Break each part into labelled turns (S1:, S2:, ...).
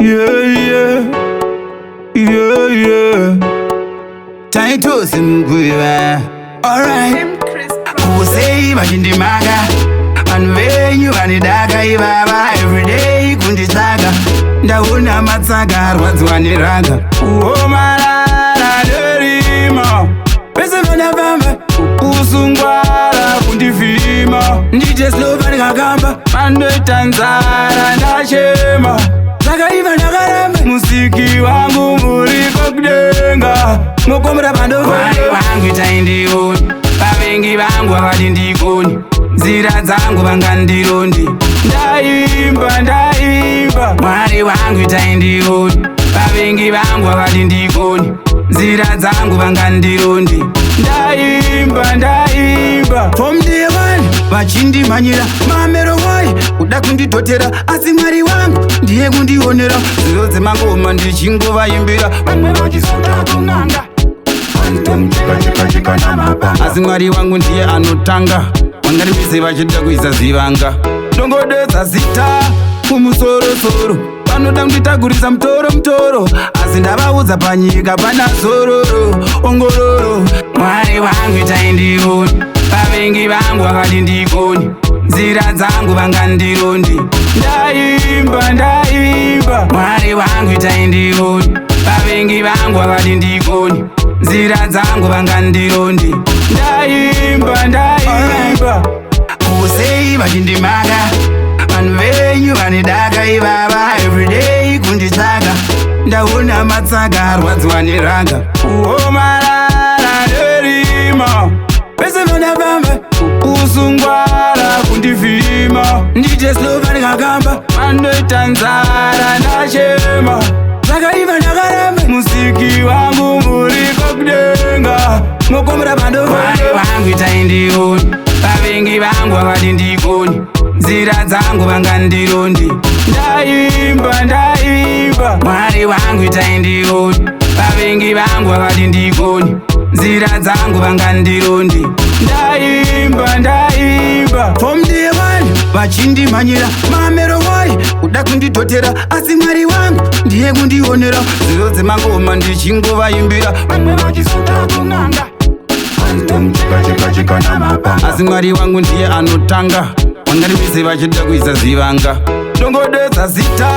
S1: yeah, Title simkuiva. Alright. Kusei vachindimaga vanhu venyu vanidaga ivava everyday kunditsvaga ndaona matsaga arwadziwa neraga uomarara nerima vese vanafamba kusungwara kundivhima ndijeslova ndikakamba mandoita nzara ndachema zvakaiva ndakaramba musiki wangu muriko kudenga mokomera pandovai wangu itaindioni vavengi vangu havati ndikoni nzira dzangu vangandirondi ndaimba mwari wangu itaindioni vavengi vangu havati ndikoni nzira dzangu vangandirondi ndaimba from day one vachindimhanyira mamero wai kuda kunditotera asi mwari wangu ndiye kundionera ziro dzemangoma ndichingovaimbira vamwe vachisota kun'anga asi mwari wangu ndiye anotanga vangarivise vachida kuisa zivanga ndongodedza zita kumusorosoro vanoda kunditagurisa mutoro asi ndavaudza panyika pana zororo ongororo mwari wangu itaindioni vavengi vangu vakati ndikoni nzira dzangu vangandirondi ndaimba mwari wangu itaindioni vavengi vangu vakati ndikoni nzira dzangu vangandirondi ndaimba kusei vachindimaka vanhu venyu vanidaga ivava everyday kunditsvaga ndaona matsaga arwadziwa neraga uomarara nerima vese vanafamba kusungwara kundivhima ndijeslova ndikakamba mandoita nzara ndachema zvakaiva ndakaramba musiki wangu muriko kudenga mokomera pandovai wangu itaindioni vavengi vangu havati ndikoni nzira dzangu vangandirondi ndaimba mwari wangu itaindioni vavengi vangu havati ndikoni nzira dzangu vangandirondi ndaimba from day one vachindimhanyira mamero wai kuda kunditotera asi mwari wangu ndiye kundionera ziro dzemangoma ndichingovaimbira vamwe vachisota kun'anga asi mwari wangu ndiye anotanga vangarivise vachida kuisa zivanga ndongodedza zita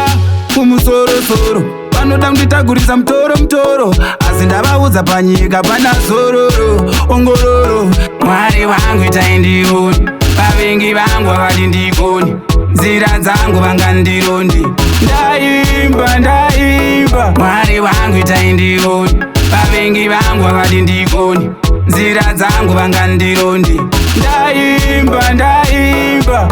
S1: kumusorosoro vanoda kunditagurisa mutoro asi ndavaudza panyika pana zororo ongororo mwari wangu itaindioni vavengi vangu havati ndikoni nzira dzangu vangandirondi ndaimba mwari wangu itaindioni vavengi vangu havati ndikoni nzira dzangu vangandirondi ndaimba